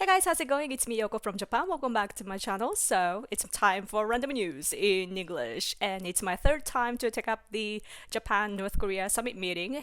Hey guys, how's it going? It's me, Yoko from Japan. Welcome back to my channel. So, it's time for random news in English. And it's my third time to take up the Japan-North Korea summit meeting.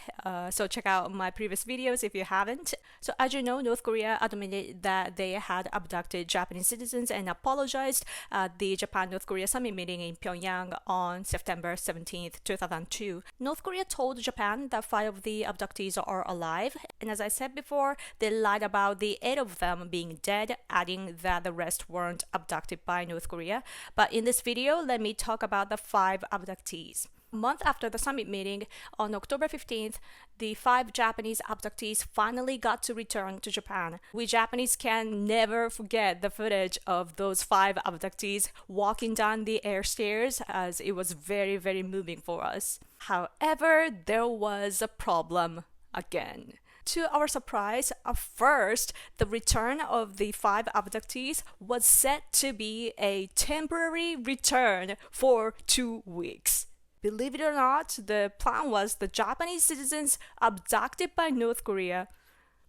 So, check out my previous videos if you haven't. So, as you know, North Korea admitted that they had abducted Japanese citizens and apologized at the Japan-North Korea summit meeting in Pyongyang on September 17th, 2002. North Korea told Japan that 5 of the abductees are alive. And as I said before, they lied about the 8 of them being dead, adding that the rest weren't abducted by North Korea. But in this video, let me talk about the 5 abductees. A month after the summit meeting, on October 15th, the 5 Japanese abductees finally got to return to Japan. We Japanese can never forget the footage of those 5 abductees walking down the air stairs, as it was very, very moving for us. However, there was a problem again. To our surprise, at first, the return of the 5 abductees was set to be a temporary return for 2 weeks. Believe it or not, the plan was the Japanese citizens abducted by North Korea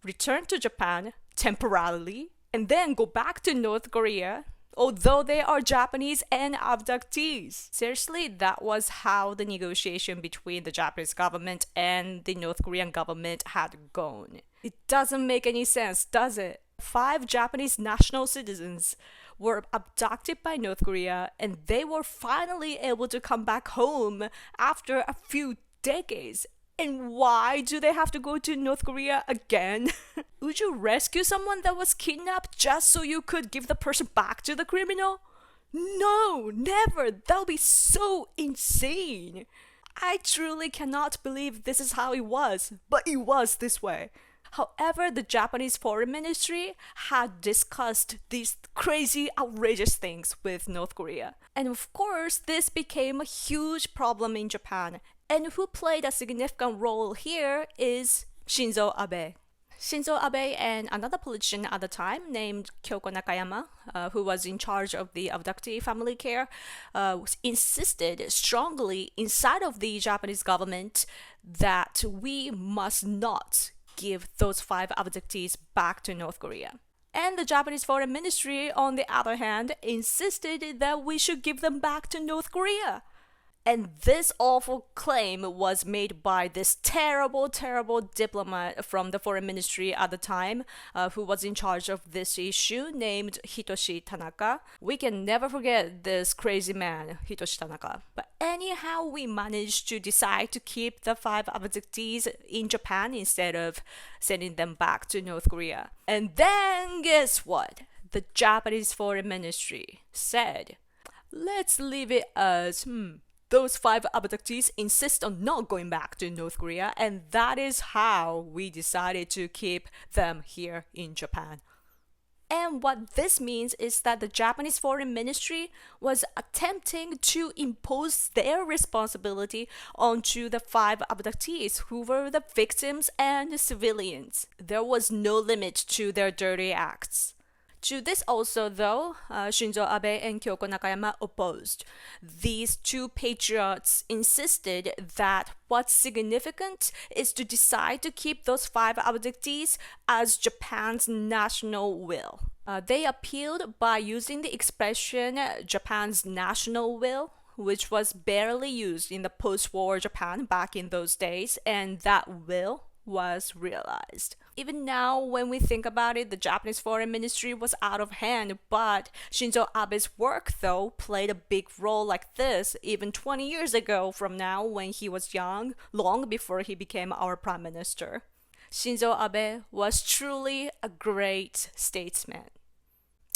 return to Japan temporarily and then go back to North Korea, although they are Japanese and abductees. Seriously, that was how the negotiation between the Japanese government and the North Korean government had gone. It doesn't make any sense, does it? 5 Japanese national citizens were abducted by North Korea and they were finally able to come back home after a few decades. And why do they have to go to North Korea again? Would you rescue someone that was kidnapped just so you could give the person back to the criminal? No, never. That would be so insane. I truly cannot believe this is how it was, but it was this way. However, the Japanese Foreign Ministry had discussed these crazy, outrageous things with North Korea. And of course, this became a huge problem in Japan. And who played a significant role here is Shinzo Abe. Shinzo Abe and another politician at the time named Kyoko Nakayama, who was in charge of the abductee family care, insisted strongly inside of the Japanese government that we must not give those 5 abductees back to North Korea. And the Japanese Foreign Ministry, on the other hand, insisted that we should give them back to North Korea. And this awful claim was made by this terrible, terrible diplomat from the foreign ministry at the time, who was in charge of this issue, named Hitoshi Tanaka. We can never forget this crazy man, Hitoshi Tanaka. But anyhow, we managed to decide to keep the 5 abductees in Japan instead of sending them back to North Korea. And then, guess what? The Japanese foreign ministry said, let's leave it as, those 5 abductees insist on not going back to North Korea, and that is how we decided to keep them here in Japan. And what this means is that the Japanese Foreign Ministry was attempting to impose their responsibility onto the 5 abductees who were the victims and civilians. There was no limit to their dirty acts. To this also, though, Shinzo Abe and Kyoko Nakayama opposed. These 2 patriots insisted that what's significant is to decide to keep those 5 abductees as Japan's national will. They appealed by using the expression Japan's national will, which was barely used in the post-war Japan back in those days, and that will was realized. Even now, when we think about it, the Japanese Foreign Ministry was out of hand, but Shinzo Abe's work, though, played a big role like this even 20 years ago from now when he was young, long before he became our prime minister. Shinzo Abe was truly a great statesman.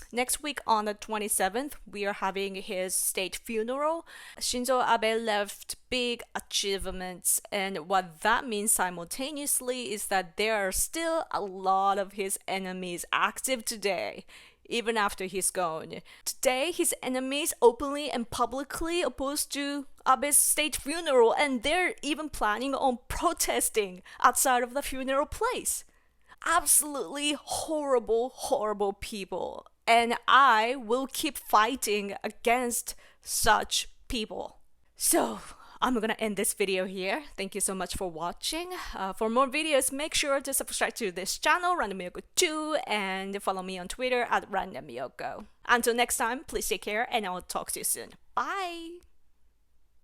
Next week on the 27th, we are having his state funeral. Shinzo Abe left big achievements, and what that means simultaneously is that there are still a lot of his enemies active today, even after he's gone. Today, his enemies openly and publicly opposed to Abe's state funeral, and they're even planning on protesting outside of the funeral place. Absolutely horrible, horrible people. And I will keep fighting against such people. So, I'm gonna end this video here. Thank you so much for watching. For more videos, make sure to subscribe to this channel, Random Miyoko 2, and follow me on Twitter at Random Miyoko. Until next time, please take care, and I'll talk to you soon. Bye!